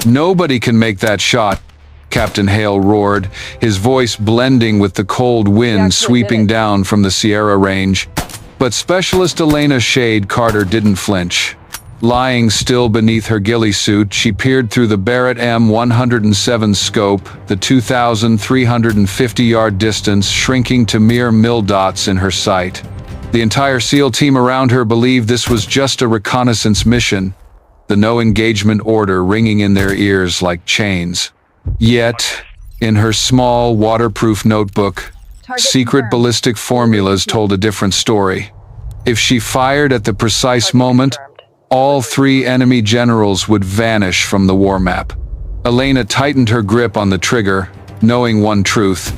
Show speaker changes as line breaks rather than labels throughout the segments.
"Nobody can make that shot," Captain Hale roared, his voice blending with the cold wind sweeping down from the Sierra Range. But Specialist Elena Shade Carter didn't flinch. Lying still beneath her ghillie suit, she peered through the Barrett M107 scope, the 2,350-yard distance shrinking to mere mil dots in her sight. The entire SEAL team around her believed this was just a reconnaissance mission, the no-engagement order ringing in their ears like chains. Yet, in her small, waterproof notebook, secret ballistic formulas told a different story. If she fired at the precise moment, all three enemy generals would vanish from the war map. Elena tightened her grip on the trigger, knowing one truth.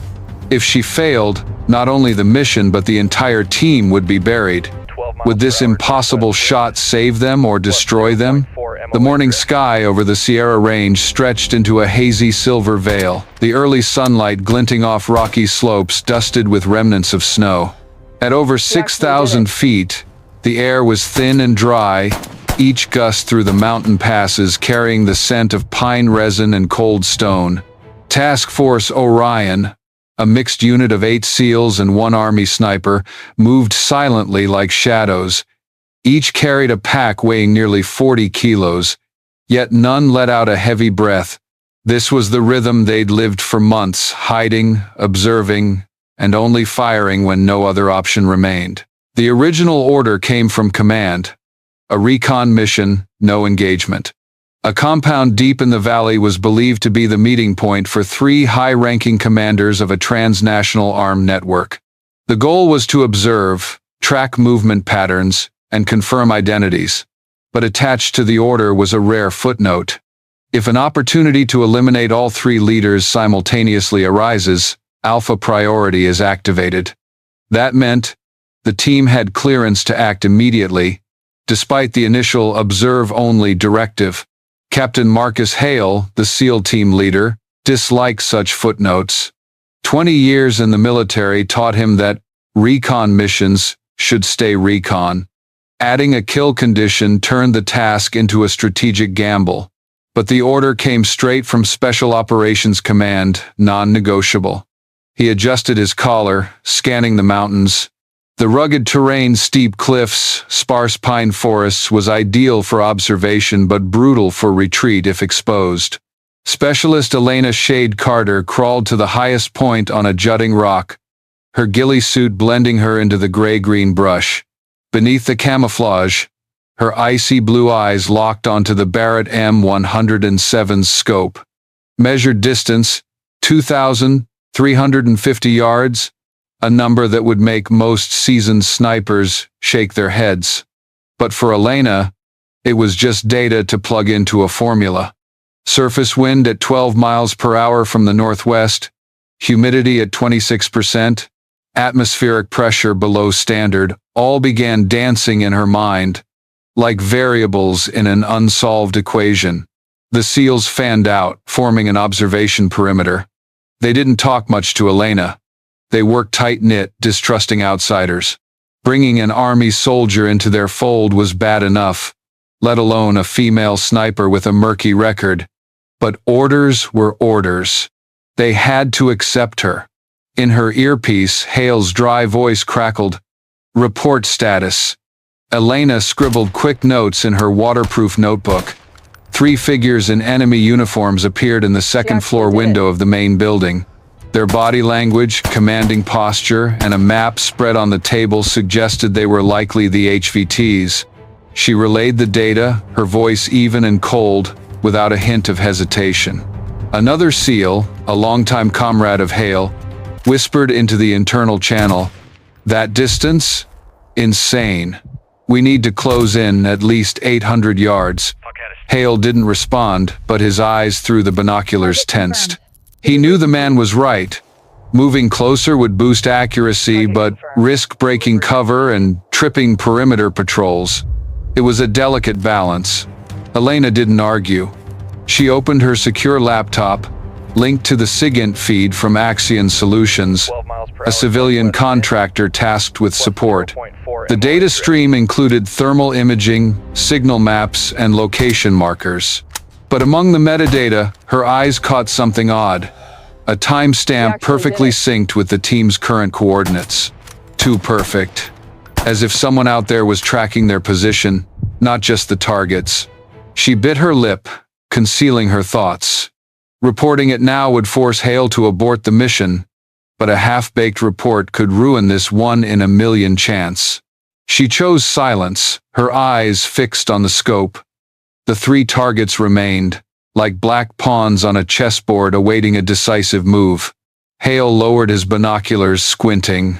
If she failed, not only the mission but the entire team would be buried. Would this impossible shot save them or destroy them? The morning sky over the Sierra Range stretched into a hazy silver veil, the early sunlight glinting off rocky slopes dusted with remnants of snow. At over 6,000 feet, the air was thin and dry, each gust through the mountain passes carrying the scent of pine resin and cold stone. Task Force Orion, a mixed unit of 8 SEALs and 1 Army sniper, moved silently like shadows. Each carried a pack weighing nearly 40 kilos, yet none let out a heavy breath. This was the rhythm they'd lived for months, hiding, observing, and only firing when no other option remained. The original order came from command. A recon mission, no engagement. A compound deep in the valley was believed to be the meeting point for 3 high-ranking commanders of a transnational armed network. The goal was to observe, track movement patterns, and confirm identities. But attached to the order was a rare footnote. If an opportunity to eliminate all 3 leaders simultaneously arises, Alpha Priority is activated. That meant the team had clearance to act immediately, despite the initial observe-only directive. Captain Marcus Hale, the SEAL team leader, disliked such footnotes. 20 years in the military taught him that recon missions should stay recon. Adding a kill condition turned the task into a strategic gamble. But the order came straight from Special Operations Command, non-negotiable. He adjusted his collar, scanning the mountains. The rugged terrain, steep cliffs, sparse pine forests was ideal for observation but brutal for retreat if exposed. Specialist Elena Shade Carter crawled to the highest point on a jutting rock, her ghillie suit blending her into the gray-green brush. Beneath the camouflage, her icy blue eyes locked onto the Barrett M107 scope. Measured distance, 2,350 yards, a number that would make most seasoned snipers shake their heads. But for Elena, it was just data to plug into a formula. Surface wind at 12 miles per hour from the northwest, humidity at 26%, atmospheric pressure below standard, all began dancing in her mind, like variables in an unsolved equation. The SEALs fanned out, forming an observation perimeter. They didn't talk much to Elena. They worked tight-knit, distrusting outsiders. Bringing an army soldier into their fold was bad enough, let alone a female sniper with a murky record. But orders were orders. They had to accept her. In her earpiece, Hale's dry voice crackled. "Report status." Elena scribbled quick notes in her waterproof notebook. 3 figures in enemy uniforms appeared in the second-floor window of the main building. Their body language, commanding posture, and a map spread on the table suggested they were likely the HVTs. She relayed the data, her voice even and cold, without a hint of hesitation. Another SEAL, a longtime comrade of Hale, whispered into the internal channel, "That distance? Insane. We need to close in at least 800 yards." Hale didn't respond, but his eyes through the binoculars tensed. He knew the man was right. Moving closer would boost accuracy, but risk breaking cover and tripping perimeter patrols. It was a delicate balance. Elena didn't argue. She opened her secure laptop, linked to the SIGINT feed from Axion Solutions, a civilian contractor tasked with support. The data stream included thermal imaging, signal maps, and location markers. But among the metadata, her eyes caught something odd. A timestamp perfectly synced with the team's current coordinates. Too perfect. As if someone out there was tracking their position, not just the targets. She bit her lip, concealing her thoughts. Reporting it now would force Hale to abort the mission, but a half-baked report could ruin this 1 in a million chance. She chose silence, her eyes fixed on the scope. The 3 targets remained, like black pawns on a chessboard awaiting a decisive move. Hale lowered his binoculars, squinting.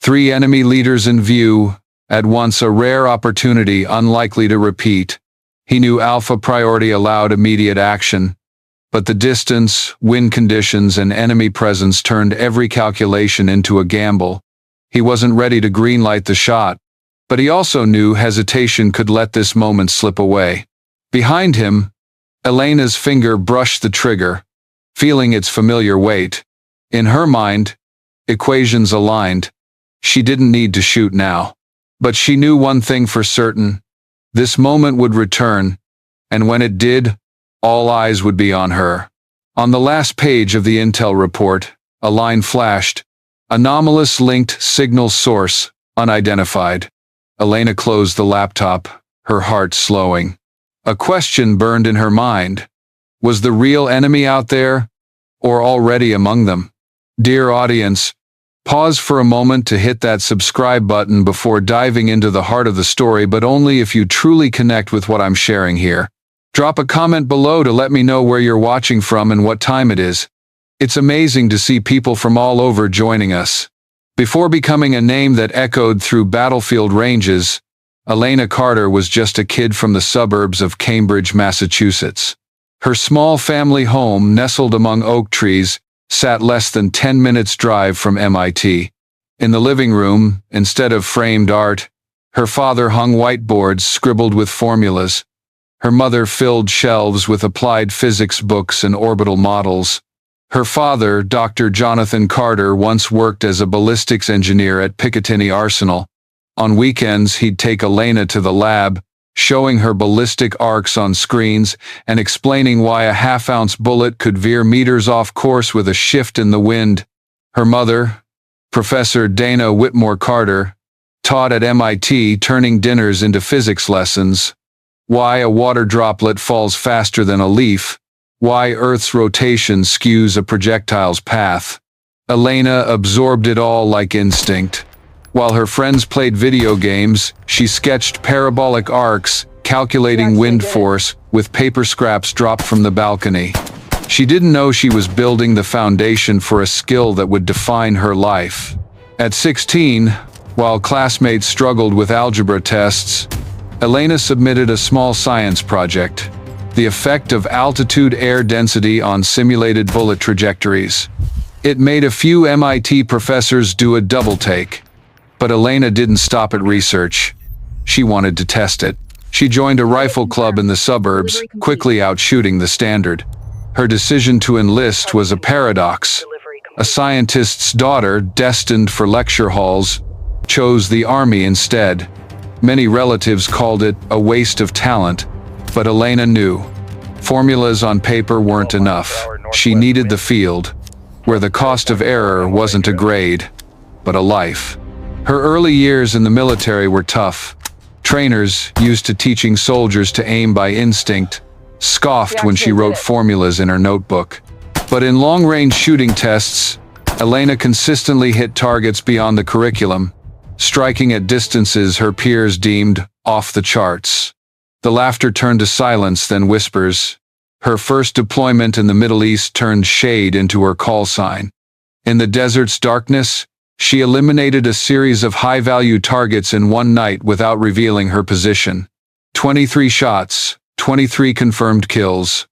3 enemy leaders in view, at once a rare opportunity unlikely to repeat. He knew Alpha priority allowed immediate action, but the distance, wind conditions, and enemy presence turned every calculation into a gamble. He wasn't ready to greenlight the shot, but he also knew hesitation could let this moment slip away. Behind him, Elena's finger brushed the trigger, feeling its familiar weight. In her mind, equations aligned. She didn't need to shoot now. But she knew one thing for certain. This moment would return, and when it did, all eyes would be on her. On the last page of the intel report, a line flashed. Anomalous linked signal source, unidentified. Elena closed the laptop, her heart slowing. A question burned in her mind. Was the real enemy out there, or already among them? Dear audience, pause for a moment to hit that subscribe button before diving into the heart of the story, but only if you truly connect with what I'm sharing here. Drop a comment below to let me know where you're watching from and what time it is. It's amazing to see people from all over joining us. Before becoming a name that echoed through battlefield ranges, Elena Carter was just a kid from the suburbs of Cambridge, Massachusetts. Her small family home, nestled among oak trees, sat less than 10 minutes' drive from MIT. In the living room, instead of framed art, her father hung whiteboards scribbled with formulas. Her mother filled shelves with applied physics books and orbital models. Her father, Dr. Jonathan Carter, once worked as a ballistics engineer at Picatinny Arsenal. On weekends, he'd take Elena to the lab, showing her ballistic arcs on screens and explaining why a half-ounce bullet could veer meters off course with a shift in the wind. Her mother, Professor Dana Whitmore Carter, taught at MIT, turning dinners into physics lessons. Why a water droplet falls faster than a leaf, why Earth's rotation skews a projectile's path. Elena absorbed it all like instinct. While her friends played video games, she sketched parabolic arcs, calculating wind force, with paper scraps dropped from the balcony. She didn't know she was building the foundation for a skill that would define her life. At 16, while classmates struggled with algebra tests, Elena submitted a small science project, the effect of altitude air density on simulated bullet trajectories. It made a few MIT professors do a double take. But Elena didn't stop at research. She wanted to test it. She joined a rifle club in the suburbs, quickly outshooting the standard. Her decision to enlist was a paradox. A scientist's daughter, destined for lecture halls, chose the army instead. Many relatives called it a waste of talent, but Elena knew. Formulas on paper weren't enough. She needed the field, where the cost of error wasn't a grade, but a life. Her early years in the military were tough. Trainers, used to teaching soldiers to aim by instinct, scoffed when she wrote formulas in her notebook. But in long-range shooting tests, Elena consistently hit targets beyond the curriculum, striking at distances her peers deemed off the charts. The laughter turned to silence, then whispers. Her first deployment in the Middle East turned shade into her call sign. In the desert's darkness, she eliminated a series of high-value targets in one night without revealing her position. 23 shots, 23 confirmed kills,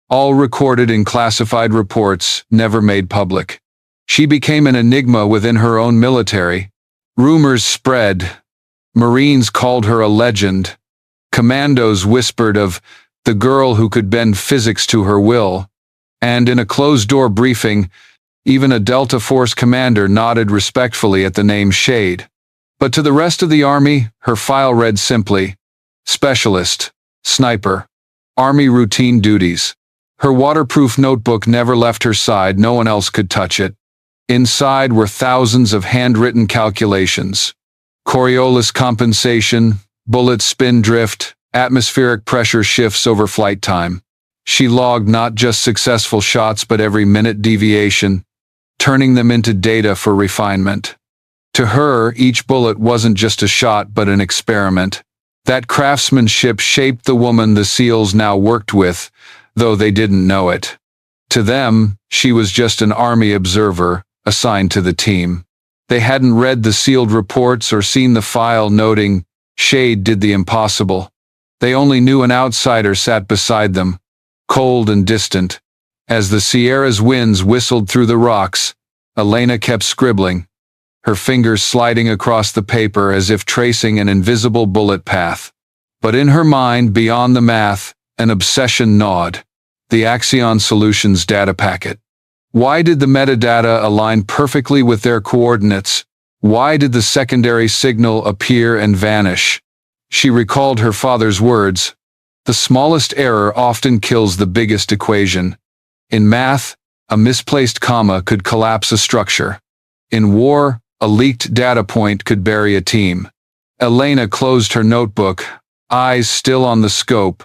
all recorded in classified reports, never made public. She became an enigma within her own military. Rumors spread. Marines called her a legend. Commandos whispered of the girl who could bend physics to her will. And in a closed-door briefing, even a Delta Force commander nodded respectfully at the name Shade. But to the rest of the army, her file read simply, Specialist, Sniper, Army routine duties. Her waterproof notebook never left her side, no one else could touch it. Inside were thousands of handwritten calculations. Coriolis compensation, bullet spin drift, atmospheric pressure shifts over flight time. She logged not just successful shots but every minute deviation, turning them into data for refinement. To her, each bullet wasn't just a shot but an experiment. That craftsmanship shaped the woman the SEALs now worked with, though they didn't know it. To them, she was just an Army observer, assigned to the team. They hadn't read the sealed reports or seen the file noting, "Shade did the impossible." They only knew an outsider sat beside them, cold and distant. As the Sierra's winds whistled through the rocks, Elena kept scribbling, her fingers sliding across the paper as if tracing an invisible bullet path. But in her mind, beyond the math, an obsession gnawed. The Axion Solutions data packet. Why did the metadata align perfectly with their coordinates? Why did the secondary signal appear and vanish? She recalled her father's words, "The smallest error often kills the biggest equation." In math, a misplaced comma could collapse a structure. In war, a leaked data point could bury a team. Elena closed her notebook, eyes still on the scope.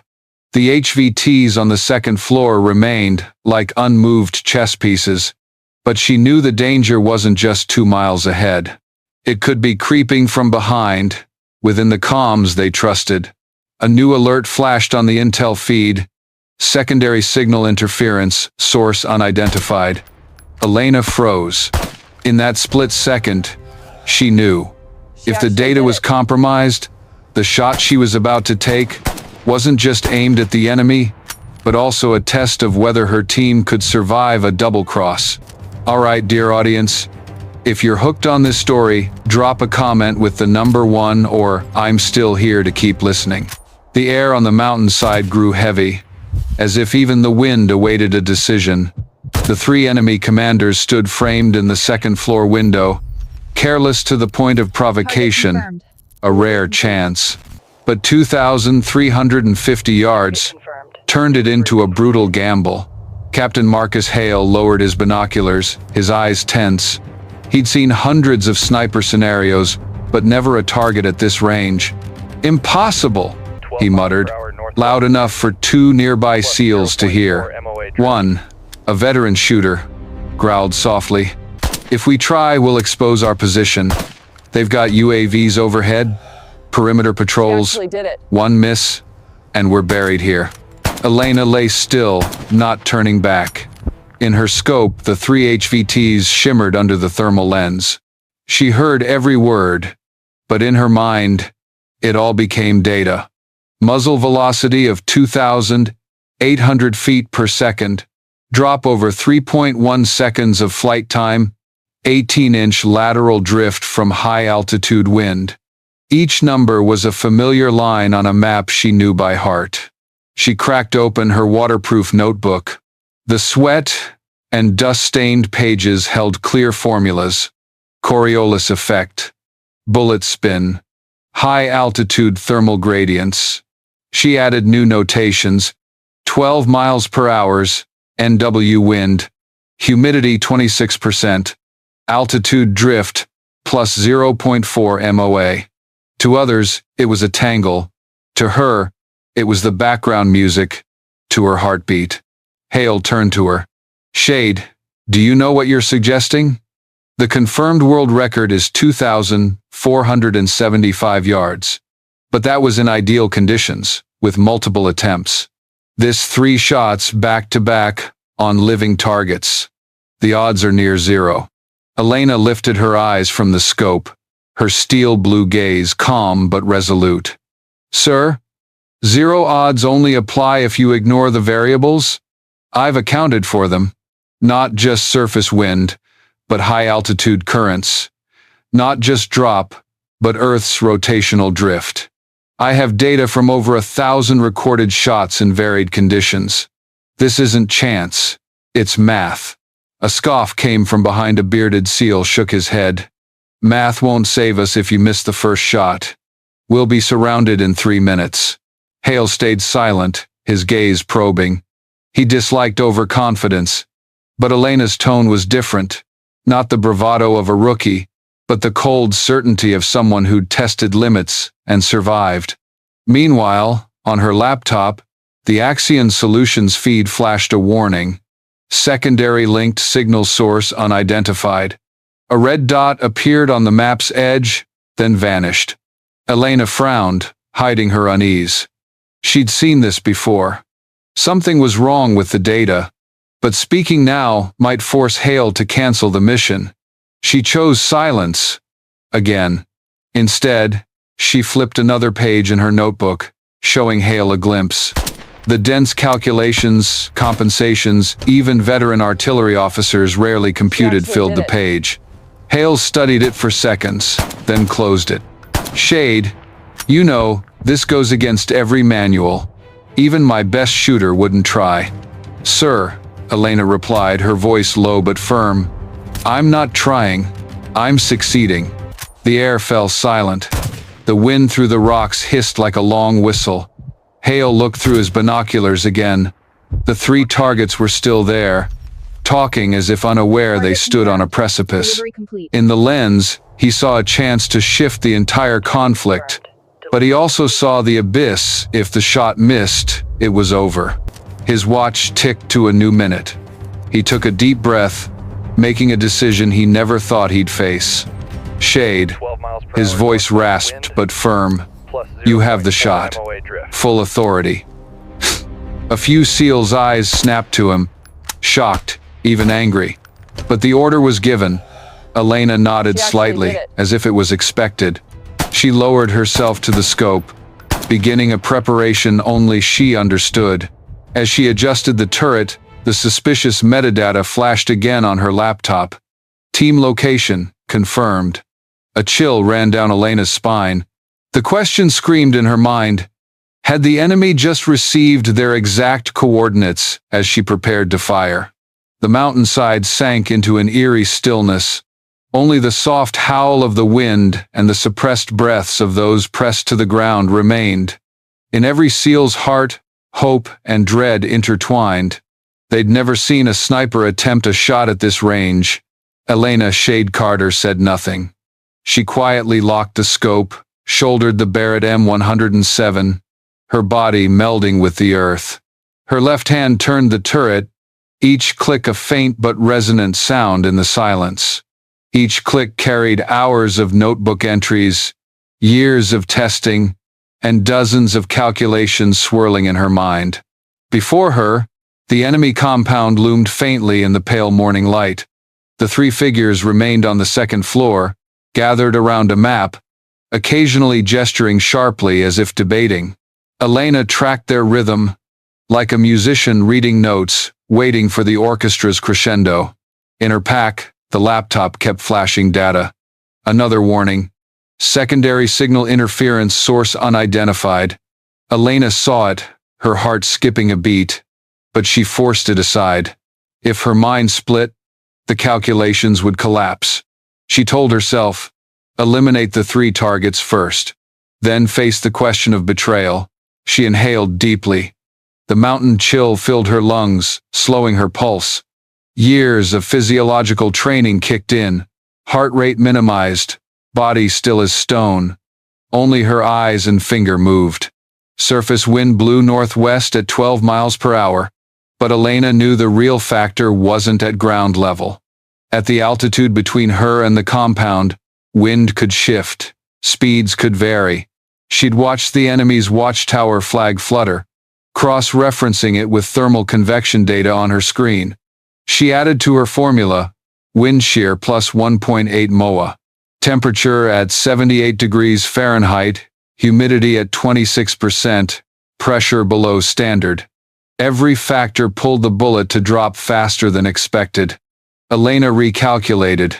The HVTs on the second floor remained, like unmoved chess pieces. But she knew the danger wasn't just 2 miles ahead. It could be creeping from behind, within the comms they trusted. A new alert flashed on the intel feed. Secondary signal interference, source unidentified. Elena froze. In that split second, she knew. If the data was compromised, the shot she was about to take wasn't just aimed at the enemy, but also a test of whether her team could survive a double cross. All right, dear audience, if you're hooked on this story, drop a comment with the number 1 or "I'm still here" to keep listening. The air on the mountainside grew heavy, as if even the wind awaited a decision. The 3 enemy commanders stood framed in the second-floor window, careless to the point of provocation, a rare chance. But 2,350 yards turned it into a brutal gamble. Captain Marcus Hale lowered his binoculars, his eyes tense. He'd seen hundreds of sniper scenarios, but never a target at this range. "Impossible," he muttered, loud enough for 2 nearby SEALs to hear. One, a veteran shooter, growled softly, "If we try, we'll expose our position. They've got UAVs overhead, perimeter patrols, one miss, and we're buried here." Elena lay still, not turning back. In her scope, the 3 HVTs shimmered under the thermal lens. She heard every word, but in her mind, it all became data. Muzzle velocity of 2,800 feet per second, drop over 3.1 seconds of flight time, 18-inch lateral drift from high-altitude wind. Each number was a familiar line on a map she knew by heart. She cracked open her waterproof notebook. The sweat and dust-stained pages held clear formulas. Coriolis effect, bullet spin, high-altitude thermal gradients. She added new notations: 12 miles per hour, NW wind, humidity 26%, altitude drift, plus 0.4 MOA. To others, it was a tangle. To her, it was the background music to her heartbeat. Hale turned to her. "Shade, do you know what you're suggesting?" The confirmed world record is 2,475 yards. But that was in ideal conditions, with multiple attempts. This 3 shots back-to-back on living targets. The odds are near zero. Elena lifted her eyes from the scope, her steel-blue gaze calm but resolute. "Sir, 0 odds only apply if you ignore the variables. I've accounted for them. Not just surface wind, but high-altitude currents. Not just drop, but Earth's rotational drift. I have data from over 1,000 recorded shots in varied conditions. This isn't chance, it's math." A scoff came from behind a bearded SEAL shook his head. "Math won't save us if you miss the first shot. We'll be surrounded in 3 minutes." Hale stayed silent, his gaze probing. He disliked overconfidence. But Elena's tone was different. Not the bravado of a rookie, but the cold certainty of someone who'd tested limits and survived. Meanwhile, on her laptop, the Axion Solutions feed flashed a warning. Secondary linked signal source unidentified. A red dot appeared on the map's edge, then vanished. Elena frowned, hiding her unease. She'd seen this before. Something was wrong with the data, but speaking now might force Hale to cancel the mission. She chose silence. Again. Instead, she flipped another page in her notebook, showing Hale a glimpse. The dense calculations, compensations, even veteran artillery officers rarely computed filled the page. Hale studied it for seconds, then closed it. Shade, you know, this goes against every manual. Even my best shooter wouldn't try. Sir, Elena replied, her voice low but firm. I'm not trying. I'm succeeding. The air fell silent. The wind through the rocks hissed like a long whistle. Hale looked through his binoculars again. The 3 targets were still there, talking as if unaware they stood on a precipice. In the lens, he saw a chance to shift the entire conflict, but he also saw the abyss. If the shot missed, it was over. His watch ticked to a new minute. He took a deep breath, making a decision he never thought he'd face. Shade, his voice rasped but firm. You have the shot. Full authority. A few SEALs' eyes snapped to him, shocked, even angry. But the order was given. Elena nodded slightly, as if it was expected. She lowered herself to the scope, beginning a preparation only she understood. As she adjusted the turret, the suspicious metadata flashed again on her laptop. Team location, confirmed. A chill ran down Elena's spine. The question screamed in her mind. Had the enemy just received their exact coordinates as she prepared to fire? The mountainside sank into an eerie stillness. Only the soft howl of the wind and the suppressed breaths of those pressed to the ground remained. In every SEAL's heart, hope and dread intertwined. They'd never seen a sniper attempt a shot at this range. Elena Shade Carter said nothing. She quietly locked the scope, shouldered the Barrett M107, her body melding with the earth. Her left hand turned the turret, each click a faint but resonant sound in the silence. Each click carried hours of notebook entries, years of testing, and dozens of calculations swirling in her mind. Before her, the enemy compound loomed faintly in the pale morning light. The 3 figures remained on the second floor, gathered around a map, occasionally gesturing sharply as if debating. Elena tracked their rhythm, like a musician reading notes, waiting for the orchestra's crescendo. In her pack, the laptop kept flashing data. Another warning. Secondary signal interference source unidentified. Elena saw it, her heart skipping a beat, but she forced it aside. If her mind split, the calculations would collapse. She told herself, eliminate the 3 targets first, then face the question of betrayal. She inhaled deeply. The mountain chill filled her lungs, slowing her pulse. Years of physiological training kicked in, heart rate minimized, body still as stone. Only her eyes and finger moved. Surface wind blew northwest at 12 miles per hour, but Elena knew the real factor wasn't at ground level. At the altitude between her and the compound, wind could shift, speeds could vary. She'd watched the enemy's watchtower flag flutter, cross-referencing it with thermal convection data on her screen. She added to her formula, wind shear plus 1.8 MOA, temperature at 78 degrees Fahrenheit, humidity at 26%, pressure below standard. Every factor pulled the bullet to drop faster than expected. Elena recalculated.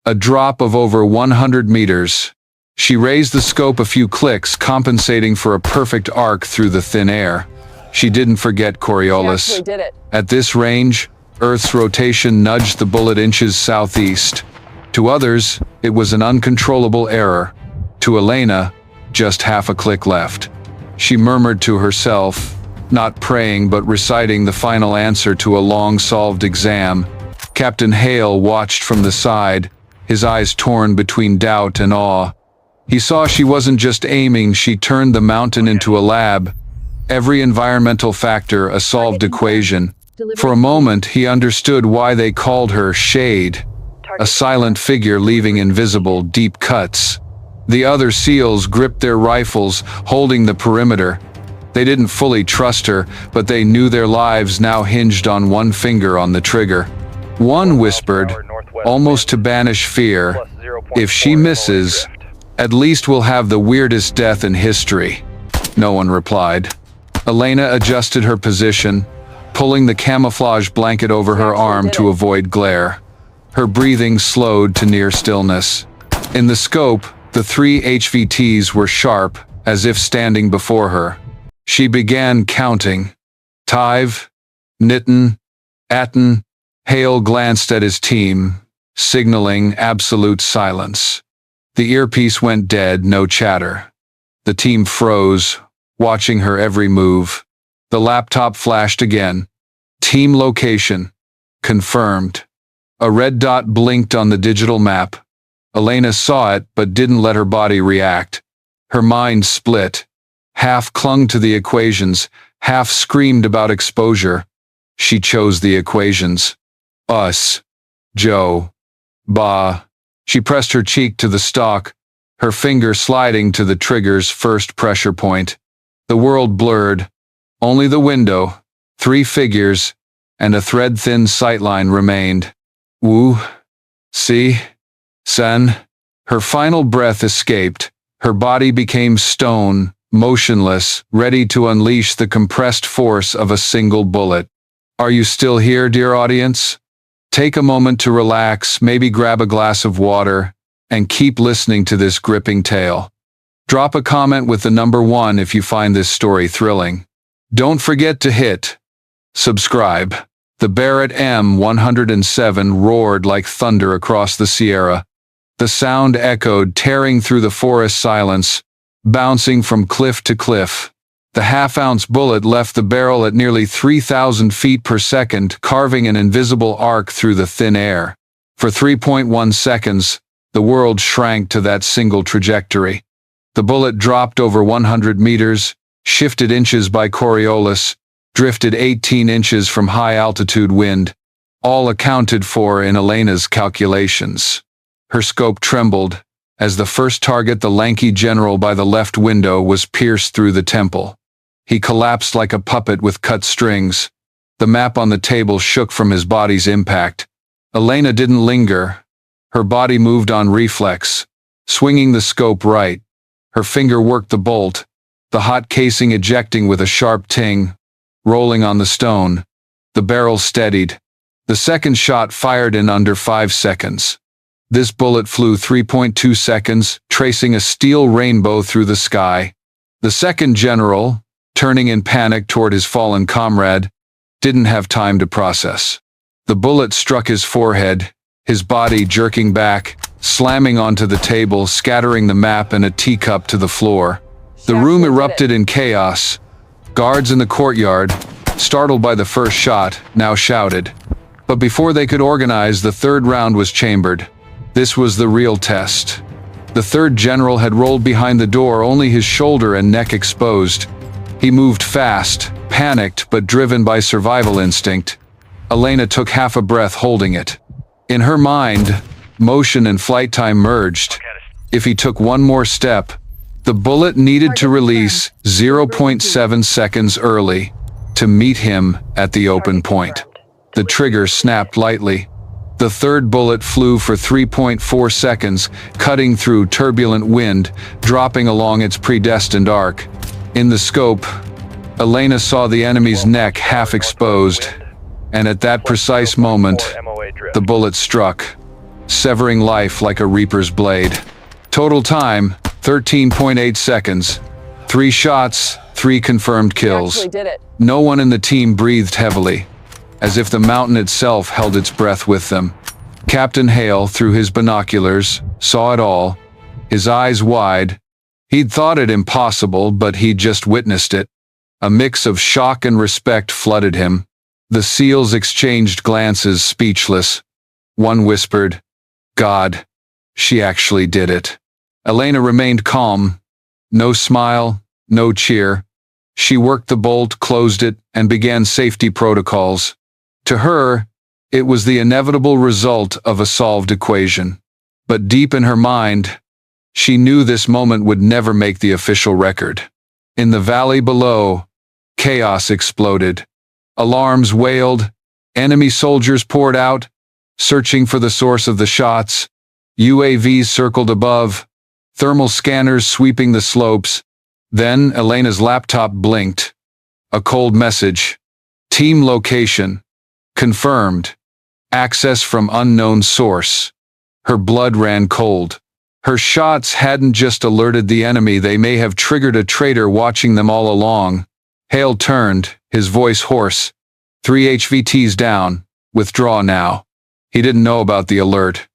A drop of over 100 meters. She raised the scope a few clicks, compensating for a perfect arc through the thin air. She didn't forget Coriolis.
She actually did it.
At this range, Earth's rotation nudged the bullet inches southeast. To others, it was an uncontrollable error. To Elena, just half a click left. She murmured to herself, not praying but reciting the final answer to a long-solved exam. Captain Hale watched from the side, his eyes torn between doubt and awe. He saw she wasn't just aiming, she turned the mountain into a lab. Every environmental factor a solved equation. For a moment, he understood why they called her Shade, a silent figure leaving invisible, deep cuts. The other SEALs gripped their rifles, holding the perimeter. They didn't fully trust her, but they knew their lives now hinged on one finger on the trigger. One whispered, almost to banish fear, "If she misses, at least we'll have the weirdest death in history." No one replied. Elena adjusted her position, pulling the camouflage blanket over her arm to avoid glare. Her breathing slowed to near stillness. In the scope, the 3 HVTs were sharp, as if standing before her. She began counting. Tive, Nitten, Atten. Hale glanced at his team, signaling absolute silence. The earpiece went dead, no chatter. The team froze, watching her every move. The laptop flashed again. Team location. Confirmed. A red dot blinked on the digital map. Elena saw it, but didn't let her body react. Her mind split. Half clung to the equations, half screamed about exposure. She chose the equations. Us. Joe. Bah. She pressed her cheek to the stock, her finger sliding to the trigger's first pressure point. The world blurred. Only the window, 3 figures, and a thread-thin sightline remained. Wu. Si. Sen. Her final breath escaped. Her body became stone, motionless, ready to unleash the compressed force of a single bullet. Are you still here, dear audience? Take a moment to relax, maybe grab a glass of water, and keep listening to this gripping tale. Drop a comment with the number 1 if you find this story thrilling. Don't forget to hit subscribe. The Barrett M107 roared like thunder across the Sierra. The sound echoed, tearing through the forest silence, bouncing from cliff to cliff. The half-ounce bullet left the barrel at nearly 3,000 feet per second, carving an invisible arc through the thin air. For 3.1 seconds, the world shrank to that single trajectory. The bullet dropped over 100 meters, shifted inches by Coriolis, drifted 18 inches from high-altitude wind, all accounted for in Elena's calculations. Her scope trembled, as the first target, the lanky general by the left window, was pierced through the temple. He collapsed like a puppet with cut strings. The map on the table shook from his body's impact. Elena didn't linger. Her body moved on reflex, swinging the scope right. Her finger worked the bolt, the hot casing ejecting with a sharp ting. Rolling on the stone, the barrel steadied. The second shot fired in under 5 seconds. This bullet flew 3.2 seconds, tracing a steel rainbow through the sky. The second general, turning in panic toward his fallen comrade, didn't have time to process. The bullet struck his forehead, his body jerking back, slamming onto the table, scattering the map and a teacup to the floor. The room erupted in chaos. Guards in the courtyard, startled by the first shot, now shouted. But before they could organize, the third round was chambered. This was the real test. The third general had rolled behind the door, only his shoulder and neck exposed. He moved fast, panicked but driven by survival instinct. Elena took half a breath holding it. In her mind, motion and flight time merged. If he took one more step, the bullet needed to release 0.7 seconds early to meet him at the open point. The trigger snapped lightly. The third bullet flew for 3.4 seconds, cutting through turbulent wind, dropping along its predestined arc. In the scope, Elena saw the enemy's neck half exposed, and at that precise moment, the bullet struck, severing life like a reaper's blade. Total time, 13.8 seconds. 3 shots, 3 confirmed kills. No one in the team breathed heavily, as if the mountain itself held its breath with them. Captain Hale, through his binoculars, saw it all, his eyes wide. He'd thought it impossible, but he'd just witnessed it. A mix of shock and respect flooded him. The SEALs exchanged glances, speechless. One whispered, "God, she actually did it." Elena remained calm. No smile, no cheer. She worked the bolt, closed it, and began safety protocols. To her, it was the inevitable result of a solved equation. But deep in her mind, she knew this moment would never make the official record. In the valley below, chaos exploded. Alarms wailed, enemy soldiers poured out, searching for the source of the shots. UAVs circled above, thermal scanners sweeping the slopes. Then Elena's laptop blinked. A cold message. Team location. Confirmed. Access from unknown source. Her blood ran cold. Her shots hadn't just alerted the enemy, they may have triggered a traitor watching them all along. Hale turned, his voice hoarse. 3 HVTs down. Withdraw now. He didn't know about the alert.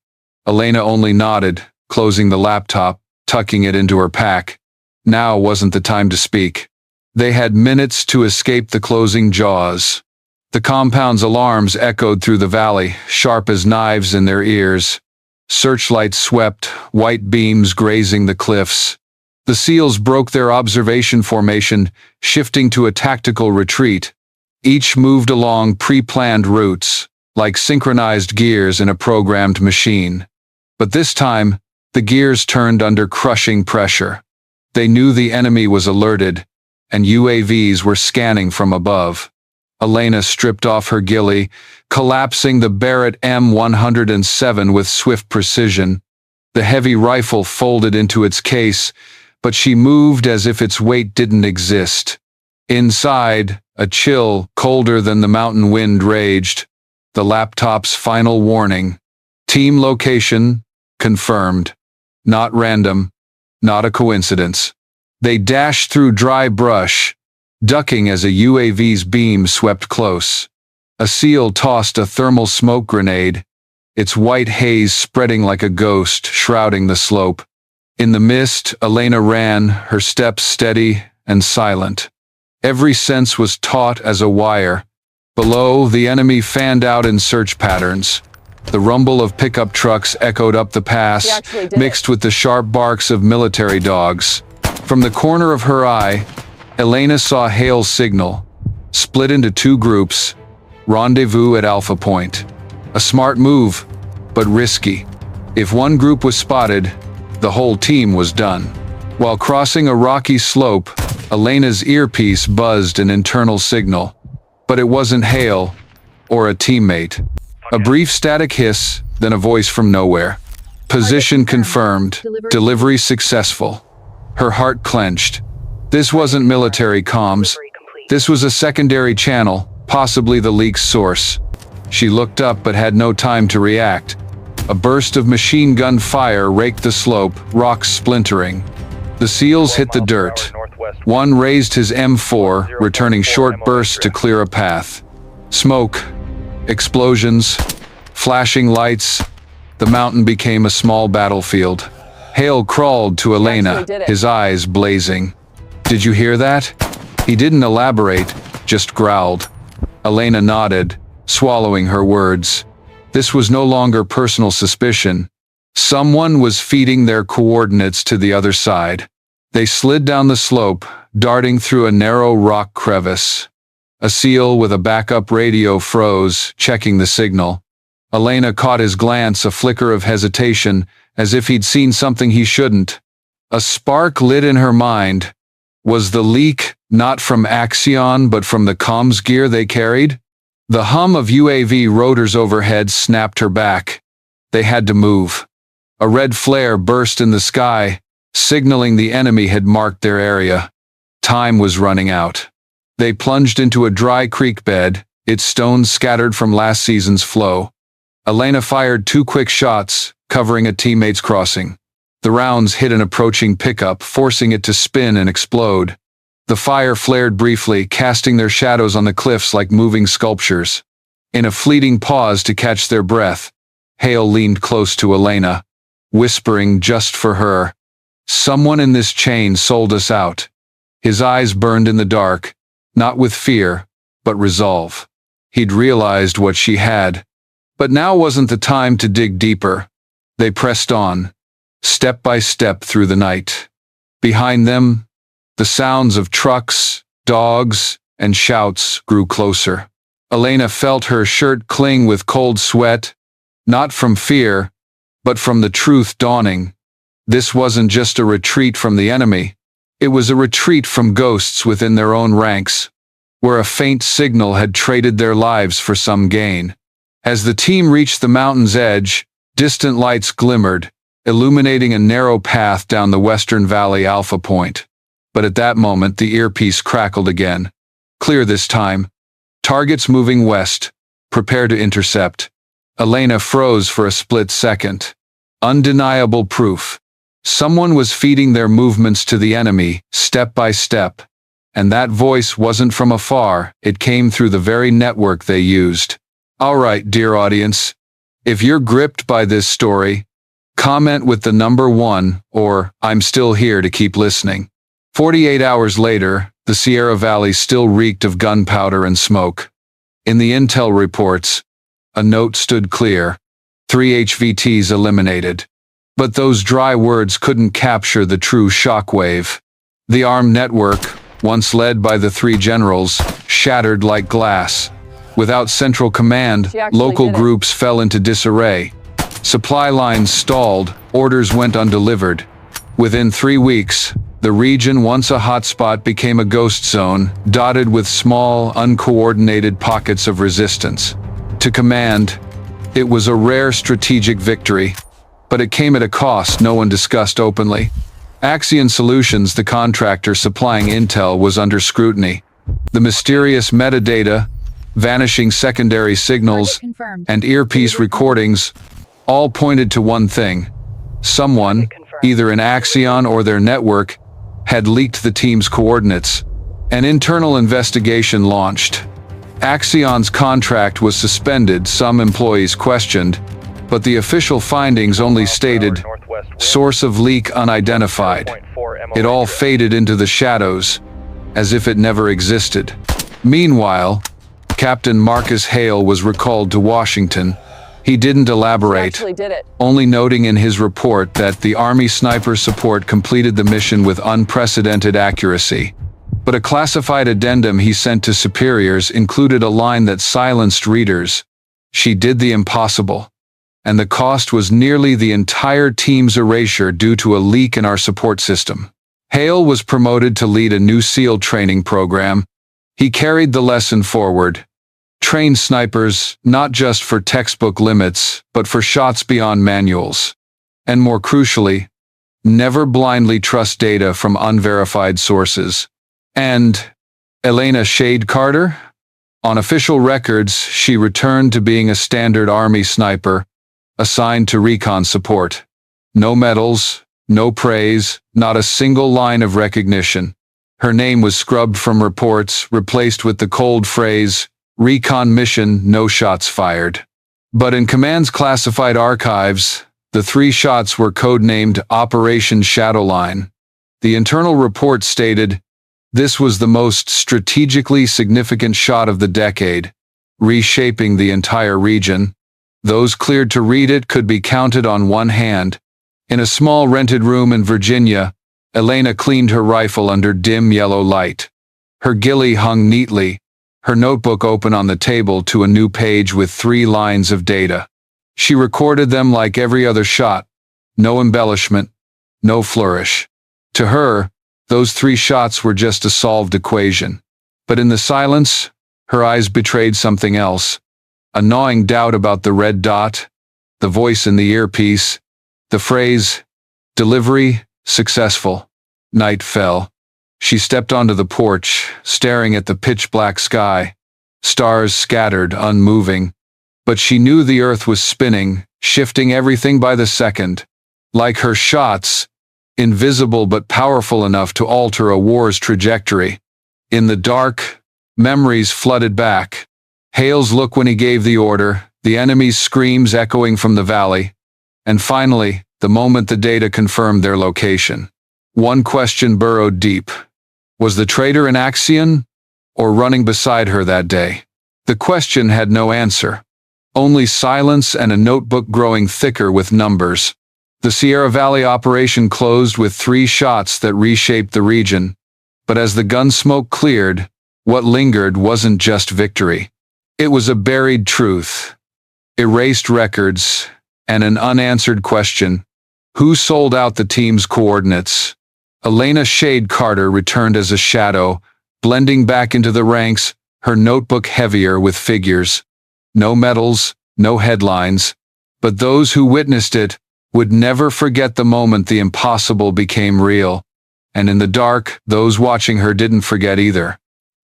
Elena only nodded, closing the laptop, tucking it into her pack. Now wasn't the time to speak. They had minutes to escape the closing jaws. The compound's alarms echoed through the valley, sharp as knives in their ears. Searchlights swept, white beams grazing the cliffs. The SEALs broke their observation formation, shifting to a tactical retreat. Each moved along pre-planned routes, like synchronized gears in a programmed machine. But this time, the gears turned under crushing pressure. They knew the enemy was alerted, and UAVs were scanning from above. Elena stripped off her ghillie, collapsing the Barrett M107 with swift precision. The heavy rifle folded into its case, but she moved as if its weight didn't exist. Inside, a chill, colder than the mountain wind, raged. The laptop's final warning. Team location confirmed. Not random, not a coincidence. They dashed through dry brush, ducking as a UAV's beam swept close. A SEAL tossed a thermal smoke grenade, its white haze spreading like a ghost, shrouding the slope. In the mist, Elena ran, her steps steady and silent. Every sense was taut as a wire. Below, the enemy fanned out in search patterns. The rumble of pickup trucks echoed up the pass, mixed with the sharp barks of military dogs. From the corner of her eye, Elena saw Hale's signal, split into 2 groups, rendezvous at Alpha Point. A smart move, but risky. If one group was spotted, the whole team was done. While crossing a rocky slope, Elena's earpiece buzzed an internal signal. But it wasn't Hale, or a teammate. A brief static hiss, then a voice from nowhere. Position confirmed. Delivery successful. Her heart clenched. This wasn't military comms. This was a secondary channel, possibly the leak's source. She looked up but had no time to react. A burst of machine gun fire raked the slope, rocks splintering. The SEALs hit the dirt. One raised his M4, returning short bursts to clear a path. Smoke, explosions, flashing lights. The mountain became a small battlefield. Hale crawled to Elena, his eyes blazing. "Did you hear that?" He didn't elaborate, just growled. Elena nodded, swallowing her words. This was no longer personal suspicion. Someone was feeding their coordinates to the other side. They slid down the slope, darting through a narrow rock crevice. A SEAL with a backup radio froze, checking the signal. Elena caught his glance, a flicker of hesitation, as if he'd seen something he shouldn't. A spark lit in her mind. Was the leak not from Axion but from the comms gear they carried? The hum of UAV rotors overhead snapped her back. They had to move. A red flare burst in the sky, signaling the enemy had marked their area. Time was running out. They plunged into a dry creek bed, its stones scattered from last season's flow. Elena fired 2 quick shots, covering a teammate's crossing. The rounds hit an approaching pickup, forcing it to spin and explode. The fire flared briefly, casting their shadows on the cliffs like moving sculptures. In a fleeting pause to catch their breath, Hale leaned close to Elena, whispering just for her, "Someone in this chain sold us out." His eyes burned in the dark, not with fear, but resolve. He'd realized what she had, but now wasn't the time to dig deeper. They pressed on, step by step through the night. Behind them, the sounds of trucks, dogs, and shouts grew closer. Elena felt her shirt cling with cold sweat, not from fear, but from the truth dawning. This wasn't just a retreat from the enemy. It was a retreat from ghosts within their own ranks, where a faint signal had traded their lives for some gain. As the team reached the mountain's edge, distant lights glimmered, illuminating a narrow path down the Western Valley Alpha Point. But at that moment, the earpiece crackled again. Clear this time. Targets moving west. Prepare to intercept. Elena froze for a split second. Undeniable proof. Someone was feeding their movements to the enemy, step by step. And that voice wasn't from afar, it came through the very network they used. All right, dear audience, if you're gripped by this story, comment with the number 1, or I'm still here to keep listening. 48 hours later, the Sierra Valley still reeked of gunpowder and smoke. In the intel reports, a note stood clear: 3 HVTs eliminated. But those dry words couldn't capture the true shockwave. The armed network, once led by the 3 generals, shattered like glass. Without central command, local groups fell into disarray. Supply lines stalled, orders went undelivered. Within 3 weeks, the region, once a hotspot, became a ghost zone, dotted with small, uncoordinated pockets of resistance. To command, it was a rare strategic victory, but it came at a cost no one discussed openly. Axion Solutions, the contractor supplying intel, was under scrutiny. The mysterious metadata, vanishing secondary signals, and earpiece recordings all pointed to one thing: someone, either in Axion or their network, had leaked the team's coordinates. An internal investigation launched. Axion's contract was suspended, some employees questioned, but the official findings only stated, source of leak unidentified. It all faded into the shadows, as if it never existed. Meanwhile, Captain Marcus Hale was recalled to Washington. He didn't elaborate, only noting in his report that the Army sniper support completed the mission with unprecedented accuracy. But a classified addendum he sent to superiors included a line that silenced readers: she did the impossible, and the cost was nearly the entire team's erasure due to a leak in our support system. Hale was promoted to lead a new SEAL training program. He carried the lesson forward: train snipers not just for textbook limits, but for shots beyond manuals. And more crucially, never blindly trust data from unverified sources. And Elena Shade Carter? On official records, she returned to being a standard Army sniper, assigned to recon support. No medals, no praise, not a single line of recognition. Her name was scrubbed from reports, replaced with the cold phrase, recon mission, no shots fired. But in Command's classified archives, the 3 shots were codenamed Operation Shadowline. The internal report stated, this was the most strategically significant shot of the decade, reshaping the entire region. Those cleared to read it could be counted on one hand. In a small rented room in Virginia, Elena cleaned her rifle under dim yellow light. Her ghillie hung neatly, her notebook open on the table to a new page with 3 lines of data. She recorded them like every other shot. No embellishment, no flourish. To her, those 3 shots were just a solved equation. But in the silence, her eyes betrayed something else. A gnawing doubt about the red dot, the voice in the earpiece, the phrase, delivery, successful. Night fell. She stepped onto the porch, staring at the pitch-black sky. Stars scattered, unmoving. But she knew the earth was spinning, shifting everything by the second. Like her shots, invisible but powerful enough to alter a war's trajectory. In the dark, memories flooded back. Hale's look when he gave the order, the enemy's screams echoing from the valley, and finally, the moment the data confirmed their location. One question burrowed deep. Was the traitor in Axion, or running beside her that day? The question had no answer. Only silence and a notebook growing thicker with numbers. The Sierra Valley operation closed with 3 shots that reshaped the region. But as the gun smoke cleared, what lingered wasn't just victory. It was a buried truth, erased records, and an unanswered question. Who sold out the team's coordinates? Elena Shade Carter returned as a shadow, blending back into the ranks, her notebook heavier with figures. No medals, no headlines, but those who witnessed it would never forget the moment the impossible became real. And in the dark, those watching her didn't forget either.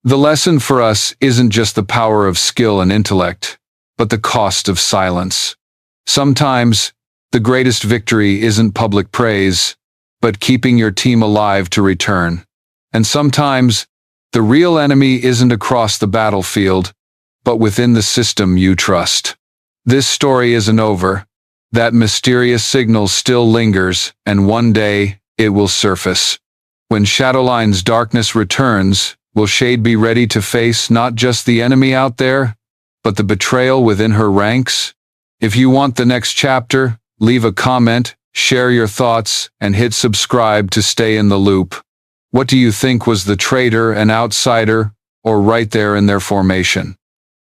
The lesson for us isn't just the power of skill and intellect, but the cost of silence. Sometimes, the greatest victory isn't public praise, but keeping your team alive to return. And sometimes, the real enemy isn't across the battlefield, but within the system you trust. This story isn't over. That mysterious signal still lingers, and one day, it will surface. When Shadowline's darkness returns, will Shade be ready to face not just the enemy out there, but the betrayal within her ranks? If you want the next chapter, leave a comment, share your thoughts, and hit subscribe to stay in the loop. What do you think was the traitor, an outsider, or right there in their formation?